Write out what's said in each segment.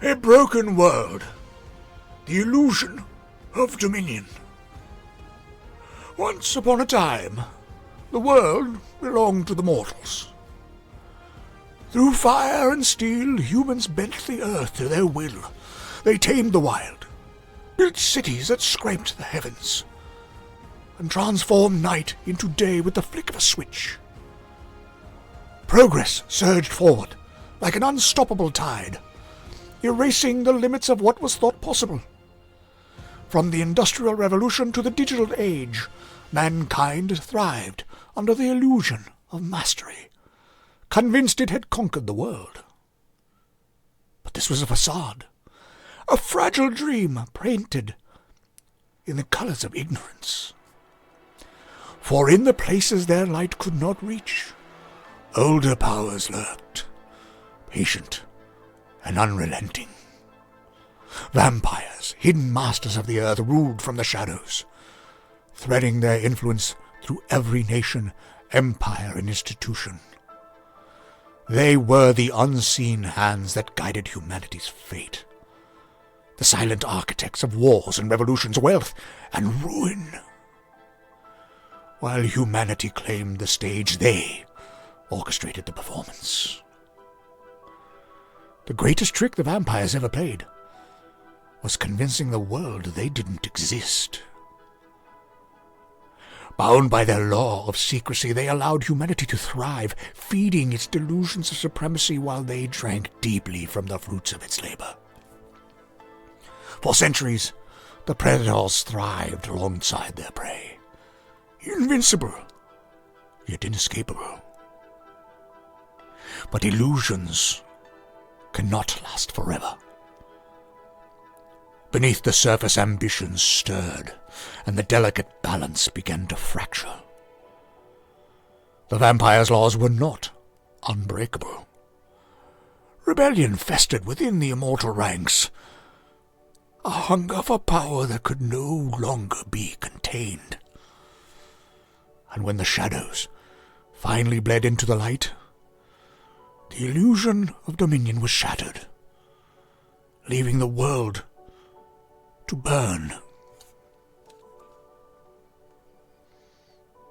A broken world. The illusion of dominion. Once upon a time, the world belonged to the mortals. Through fire and steel, humans bent the earth to their will. They tamed the wild, built cities that scraped the heavens, and transformed night into day with the flick of a switch. Progress surged forward like an unstoppable tide, erasing the limits of what was thought possible. From the Industrial Revolution to the Digital Age, mankind thrived under the illusion of mastery, convinced it had conquered the world. But this was a facade, a fragile dream painted in the colors of ignorance. For in the places their light could not reach, older powers lurked, patient and unrelenting. Vampires, hidden masters of the earth, ruled from the shadows, threading their influence through every nation, empire, and institution. They were the unseen hands that guided humanity's fate, the silent architects of wars and revolutions, wealth and ruin. While humanity claimed the stage, they orchestrated the performance. The greatest trick the vampires ever played was convincing the world they didn't exist. Bound by their law of secrecy, they allowed humanity to thrive, feeding its delusions of supremacy while they drank deeply from the fruits of its labor. For centuries, the predators thrived alongside their prey, invincible, yet inescapable. But illusions cannot last forever. Beneath the surface, ambitions stirred, and the delicate balance began to fracture. The vampire's laws were not unbreakable. Rebellion festered within the immortal ranks, a hunger for power that could no longer be contained. And when the shadows finally bled into the light, the illusion of dominion was shattered, leaving the world to burn.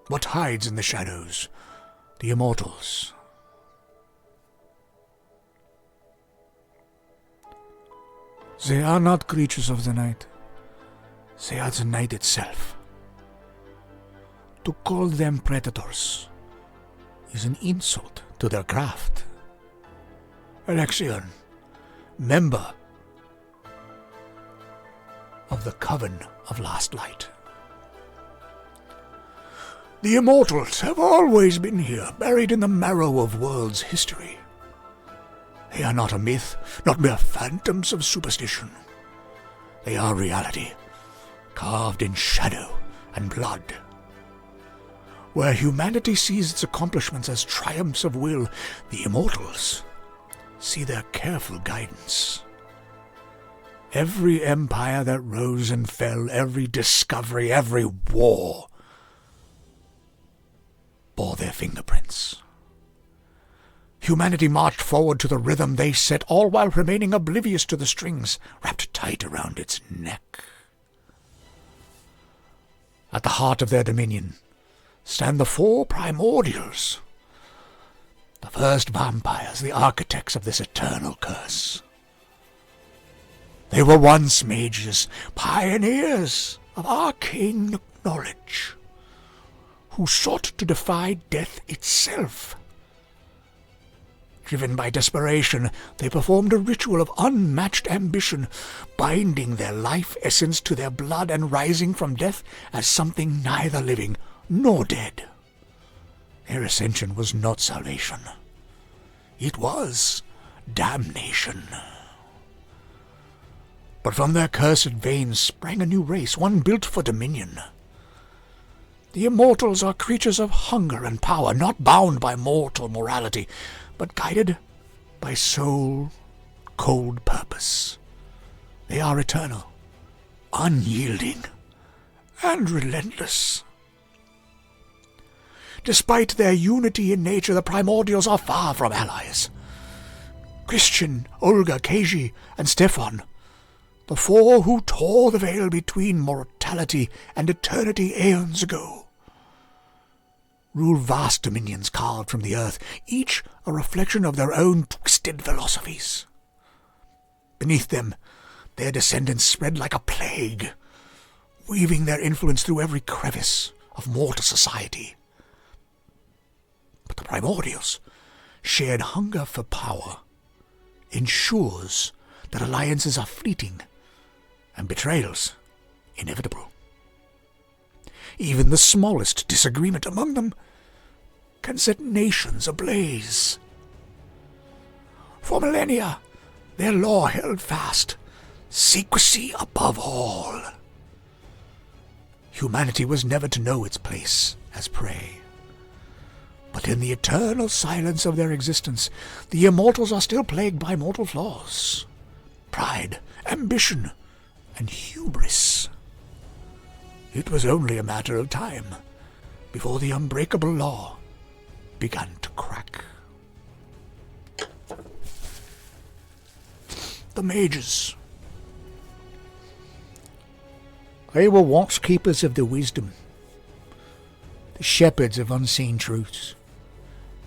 What hides in the shadows? The immortals. They are not creatures of the night. They are the night itself. To call them predators is an insult to their craft. Alexion, member of the Coven of Last Light. The immortals have always been here, buried in the marrow of world's history. They are not a myth, not mere phantoms of superstition. They are reality, carved in shadow and blood. Where humanity sees its accomplishments as triumphs of will, the immortals see their careful guidance. Every empire that rose and fell, every discovery, every war, bore their fingerprints. Humanity marched forward to the rhythm they set, all while remaining oblivious to the strings wrapped tight around its neck. At the heart of their dominion stand the four primordials, the first vampires, the architects of this eternal curse. They were once mages, pioneers of arcane knowledge, who sought to defy death itself. Driven by desperation, they performed a ritual of unmatched ambition, binding their life essence to their blood and rising from death as something neither living nor dead. Their ascension was not salvation. It was damnation. But from their cursed veins sprang a new race, one built for dominion. The immortals are creatures of hunger and power, not bound by mortal morality, but guided by soul-cold purpose. They are eternal, unyielding, and relentless. Despite their unity in nature, the primordials are far from allies. Christian, Olga, Keiji, and Stefan, the four who tore the veil between mortality and eternity aeons ago, rule vast dominions carved from the earth, each a reflection of their own twisted philosophies. Beneath them, their descendants spread like a plague, weaving their influence through every crevice of mortal society. But the primordials' shared hunger for power ensures that alliances are fleeting and betrayals inevitable. Even the smallest disagreement among them can set nations ablaze. For millennia, their law held fast, secrecy above all. Humanity was never to know its place as prey. But in the eternal silence of their existence, the immortals are still plagued by mortal flaws. Pride, ambition, and hubris. It was only a matter of time before the unbreakable law began to crack. The mages. They were once keepers of the wisdom, the shepherds of unseen truths.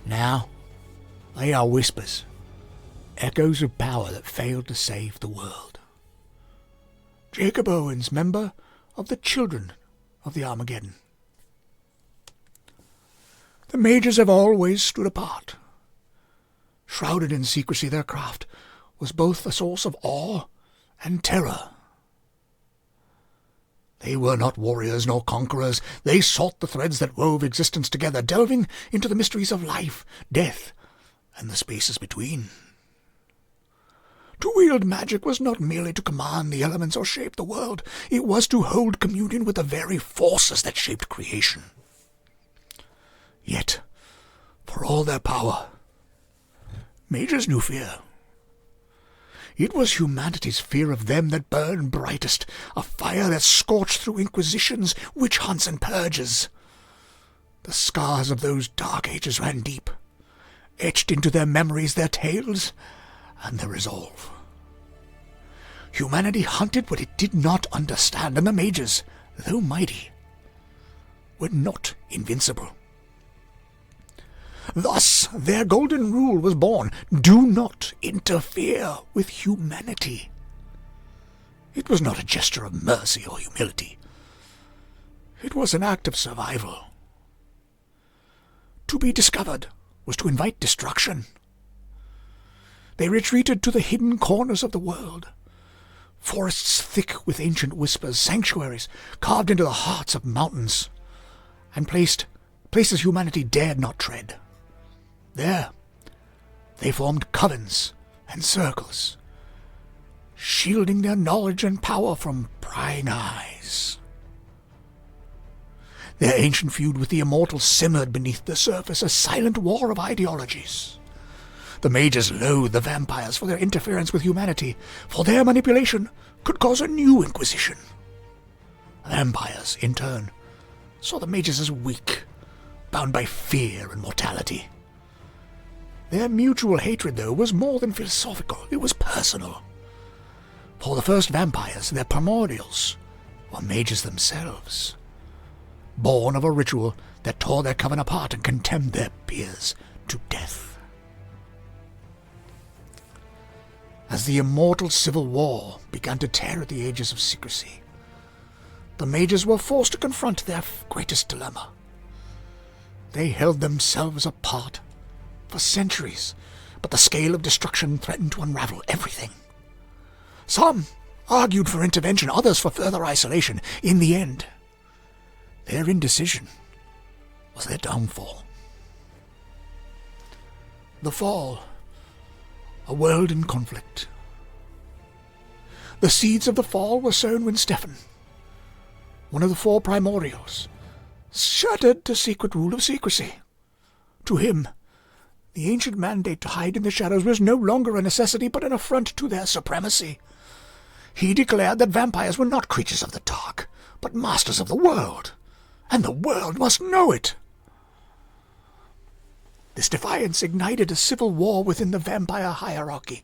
Now, they are whispers, echoes of power that failed to save the world. Jacob Owens, member of the Children of the Armageddon. The mages have always stood apart. Shrouded in secrecy, their craft was both a source of awe and terror. They were not warriors nor conquerors. They sought the threads that wove existence together, delving into the mysteries of life, death, and the spaces between. To wield magic was not merely to command the elements or shape the world. It was to hold communion with the very forces that shaped creation. Yet, for all their power, mages knew fear. It was humanity's fear of them that burned brightest, a fire that scorched through inquisitions, witch hunts, and purges. The scars of those dark ages ran deep, etched into their memories, their tales, and their resolve. Humanity hunted what it did not understand, and the mages, though mighty, were not invincible. Thus their golden rule was born: do not interfere with humanity. It was not a gesture of mercy or humility. It was an act of survival. To be discovered was to invite destruction. They retreated to the hidden corners of the world, forests thick with ancient whispers, sanctuaries carved into the hearts of mountains, and places humanity dared not tread. There, they formed covens and circles, shielding their knowledge and power from prying eyes. Their ancient feud with the immortals simmered beneath the surface, a silent war of ideologies. The mages loathed the vampires for their interference with humanity, for their manipulation could cause a new inquisition. Vampires, in turn, saw the mages as weak, bound by fear and mortality. Their mutual hatred, though, was more than philosophical. It was personal. For the first vampires, their primordials, were mages themselves, born of a ritual that tore their coven apart and condemned their peers to death. As the immortal civil war began to tear at the ages of secrecy, the mages were forced to confront their greatest dilemma. They held themselves apart for centuries, but the scale of destruction threatened to unravel everything. Some argued for intervention, others for further isolation. In the end, their indecision was their downfall. The Fall, a world in conflict. The seeds of the Fall were sown when Stefan, one of the four primordials, shattered the secret rule of secrecy. To him, the ancient mandate to hide in the shadows was no longer a necessity, but an affront to their supremacy. He declared that vampires were not creatures of the dark, but masters of the world, and the world must know it. This defiance ignited a civil war within the vampire hierarchy.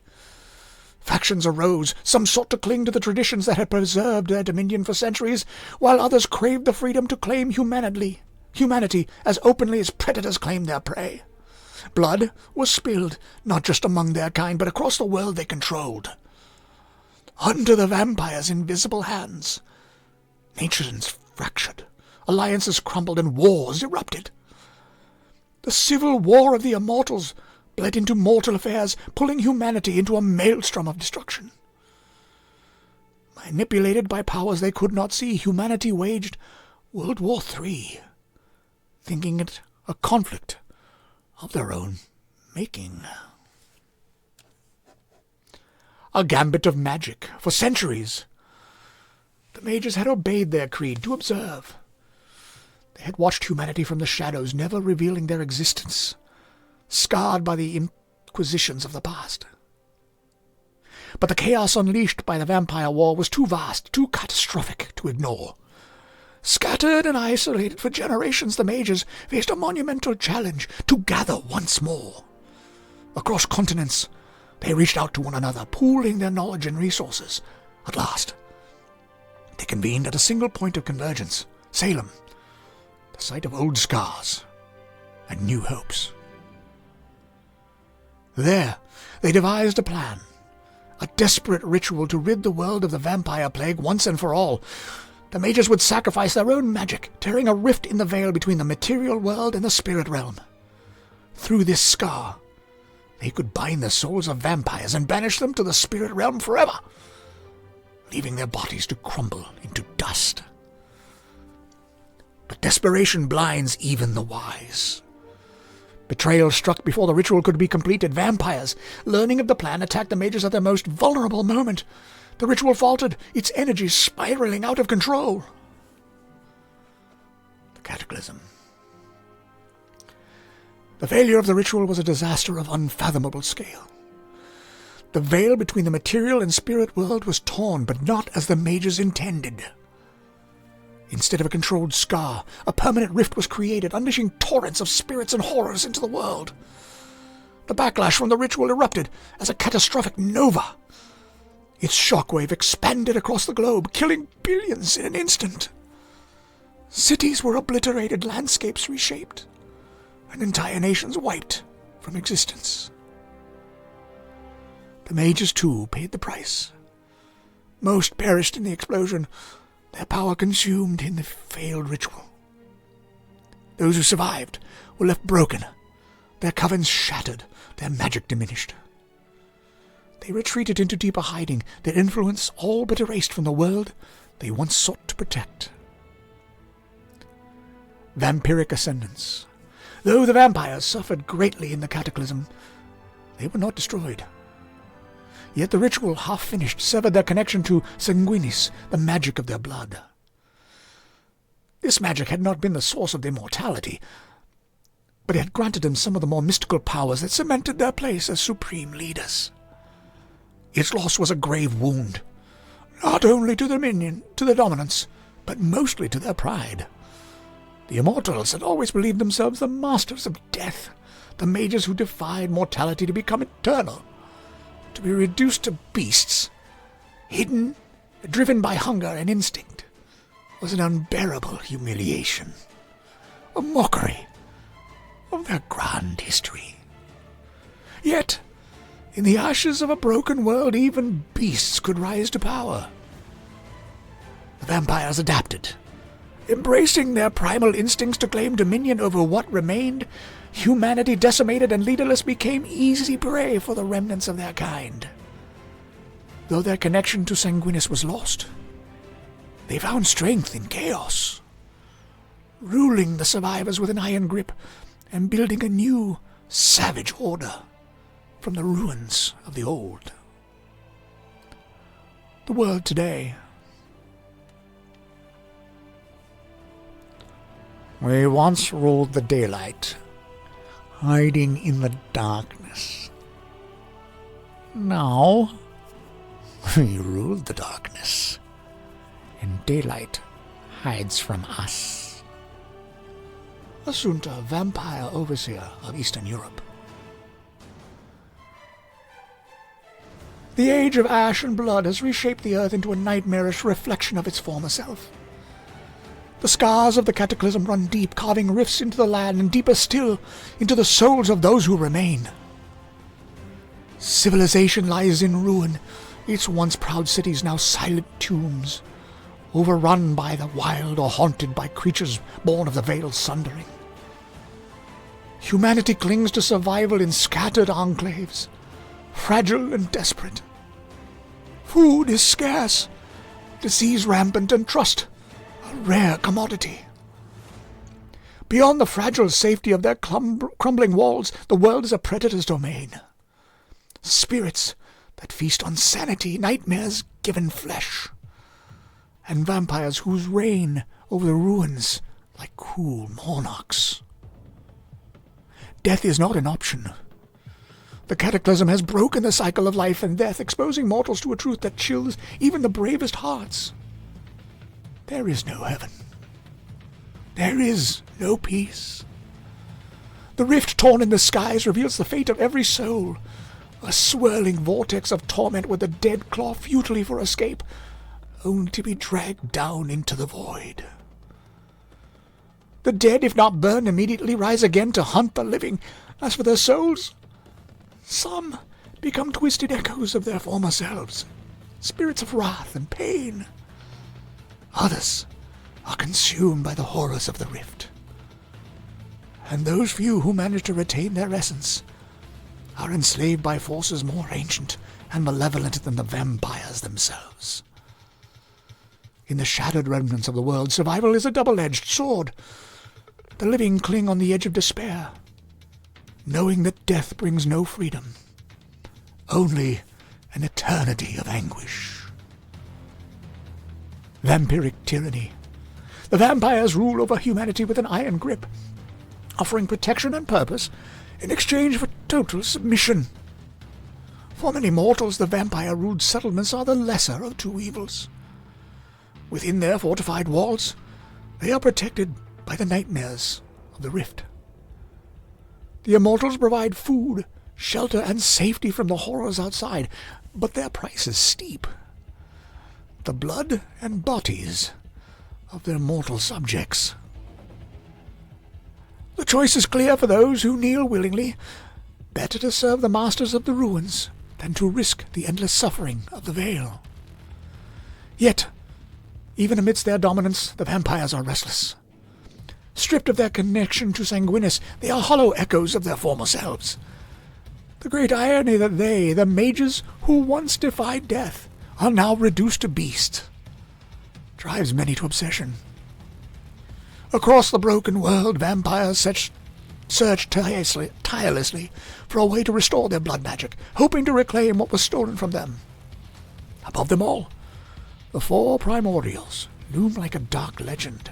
Factions arose. Some sought to cling to the traditions that had preserved their dominion for centuries, while others craved the freedom to claim humanity as openly as predators claimed their prey. Blood was spilled, not just among their kind, but across the world they controlled. Under the vampires' invisible hands, nations fractured, alliances crumbled, and wars erupted. The civil war of the immortals bled into mortal affairs, pulling humanity into a maelstrom of destruction. Manipulated by powers they could not see, humanity waged World War III, thinking it a conflict of their own making. A gambit of magic for centuries. The mages had obeyed their creed to observe. They had watched humanity from the shadows, never revealing their existence, scarred by the inquisitions of the past. But the chaos unleashed by the vampire war was too vast, too catastrophic to ignore. Scattered and isolated for generations, the mages faced a monumental challenge to gather once more. Across continents, they reached out to one another, pooling their knowledge and resources. At last, they convened at a single point of convergence, Salem, the site of old scars and new hopes. There, they devised a plan, a desperate ritual to rid the world of the vampire plague once and for all. The mages would sacrifice their own magic, tearing a rift in the veil between the material world and the spirit realm. Through this scar, they could bind the souls of vampires and banish them to the spirit realm forever, leaving their bodies to crumble into dust. But desperation blinds even the wise. Betrayal struck before the ritual could be completed. Vampires, learning of the plan, attacked the mages at their most vulnerable moment. The ritual faltered, its energy spiraling out of control. The cataclysm. The failure of the ritual was a disaster of unfathomable scale. The veil between the material and spirit world was torn, but not as the mages intended. Instead of a controlled scar, a permanent rift was created, unleashing torrents of spirits and horrors into the world. The backlash from the ritual erupted as a catastrophic nova. Its shockwave expanded across the globe, killing billions in an instant. Cities were obliterated, landscapes reshaped, and entire nations wiped from existence. The mages, too, paid the price. Most perished in the explosion, their power consumed in the failed ritual. Those who survived were left broken, their covens shattered, their magic diminished. They retreated into deeper hiding, their influence all but erased from the world they once sought to protect. Vampiric ascendance. Though the vampires suffered greatly in the cataclysm, they were not destroyed. Yet the ritual, half-finished, severed their connection to sanguinis, the magic of their blood. This magic had not been the source of their mortality, but it had granted them some of the more mystical powers that cemented their place as supreme leaders. Its loss was a grave wound, not only to the dominance, but mostly to their pride. The immortals had always believed themselves the masters of death, the mages who defied mortality to become eternal. To be reduced to beasts, hidden, driven by hunger and instinct, was an unbearable humiliation, a mockery of their grand history. Yet, in the ashes of a broken world, even beasts could rise to power. The vampires adapted, embracing their primal instincts to claim dominion over what remained. Humanity, decimated and leaderless, became easy prey for the remnants of their kind. Though their connection to Sanguinis was lost, they found strength in chaos, ruling the survivors with an iron grip and building a new, savage order from the ruins of the old. The world today. We once ruled the daylight, hiding in the darkness. Now, we rule the darkness, and daylight hides from us. Assunta, vampire overseer of Eastern Europe. The age of ash and blood has reshaped the earth into a nightmarish reflection of its former self. The scars of the cataclysm run deep, carving rifts into the land and deeper still into the souls of those who remain. Civilization lies in ruin, its once proud cities now silent tombs, overrun by the wild or haunted by creatures born of the Veil's sundering. Humanity clings to survival in scattered enclaves, fragile and desperate. Food is scarce, disease rampant, and trust a rare commodity. Beyond the fragile safety of their crumbling walls, the world is a predator's domain. Spirits that feast on sanity, nightmares given flesh, and vampires whose reign over the ruins like cool monarchs. Death is not an option. The cataclysm has broken the cycle of life and death, exposing mortals to a truth that chills even the bravest hearts. There is no heaven. There is no peace. The rift torn in the skies reveals the fate of every soul, a swirling vortex of torment where the dead claw futilely for escape, only to be dragged down into the void. The dead, if not burned immediately, rise again to hunt the living. As for their souls, some become twisted echoes of their former selves, spirits of wrath and pain. Others are consumed by the horrors of the rift. And those few who manage to retain their essence are enslaved by forces more ancient and malevolent than the vampires themselves. In the shattered remnants of the world, survival is a double-edged sword. The living cling on the edge of despair, knowing that death brings no freedom, only an eternity of anguish. Vampiric tyranny. The vampires rule over humanity with an iron grip, offering protection and purpose in exchange for total submission. For many mortals, the vampire-ruled settlements are the lesser of two evils. Within their fortified walls, they are protected by the nightmares of the rift. The immortals provide food, shelter, and safety from the horrors outside, but their price is steep. The blood and bodies of their mortal subjects. The choice is clear for those who kneel willingly. Better to serve the masters of the ruins than to risk the endless suffering of the Veil. Yet, even amidst their dominance, the vampires are restless. Stripped of their connection to Sanguinis, they are hollow echoes of their former selves. The great irony that they, the mages who once defied death, are now reduced to beasts, drives many to obsession. Across the broken world, vampires search tirelessly for a way to restore their blood magic, hoping to reclaim what was stolen from them. Above them all, the four primordials loom like a dark legend.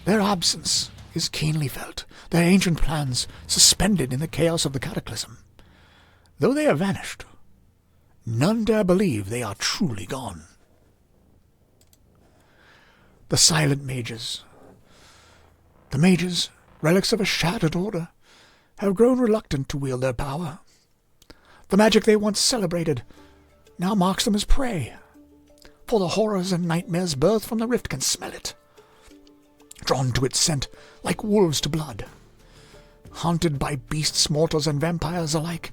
Their absence is keenly felt, their ancient plans suspended in the chaos of the cataclysm. Though they have vanished, none dare believe they are truly gone. The silent mages. The mages, relics of a shattered order, have grown reluctant to wield their power. The magic they once celebrated now marks them as prey, for the horrors and nightmares birthed from the rift can smell it, drawn to its scent like wolves to blood. Haunted by beasts, mortals, and vampires alike,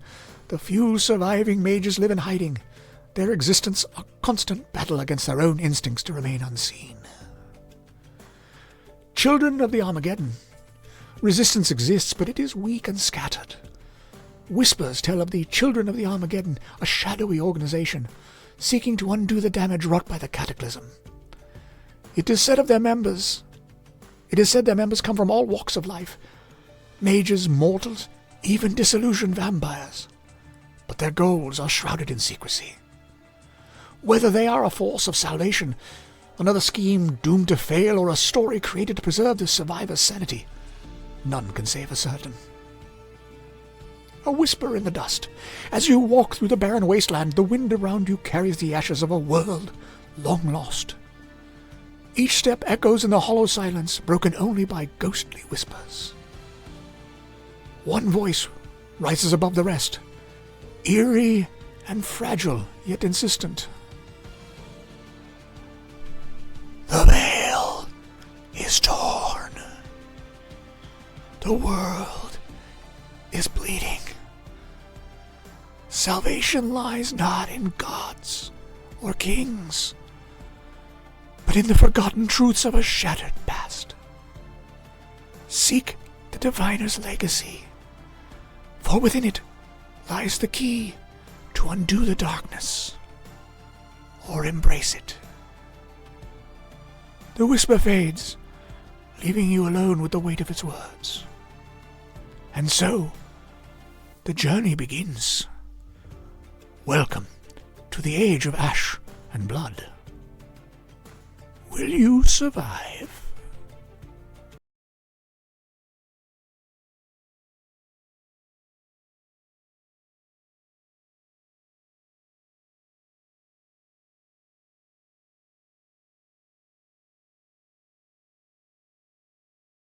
the few surviving mages live in hiding, their existence a constant battle against their own instincts to remain unseen. Children of the Armageddon. Resistance exists, but it is weak and scattered. Whispers tell of the Children of the Armageddon, a shadowy organization, seeking to undo the damage wrought by the cataclysm. It is said their members come from all walks of life, mages, mortals, even disillusioned vampires. But their goals are shrouded in secrecy. Whether they are a force of salvation, another scheme doomed to fail, or a story created to preserve the survivor's sanity, none can say for certain. A whisper in the dust. As you walk through the barren wasteland, the wind around you carries the ashes of a world long lost. Each step echoes in the hollow silence, broken only by ghostly whispers. One voice rises above the rest, eerie and fragile, yet insistent. The veil is torn. The world is bleeding. Salvation lies not in gods or kings, but in the forgotten truths of a shattered past. Seek the diviner's legacy, for within it lies the key to undo the darkness or embrace it. The whisper fades, leaving you alone with the weight of its words. And so, the journey begins. Welcome to the age of ash and blood. Will you survive?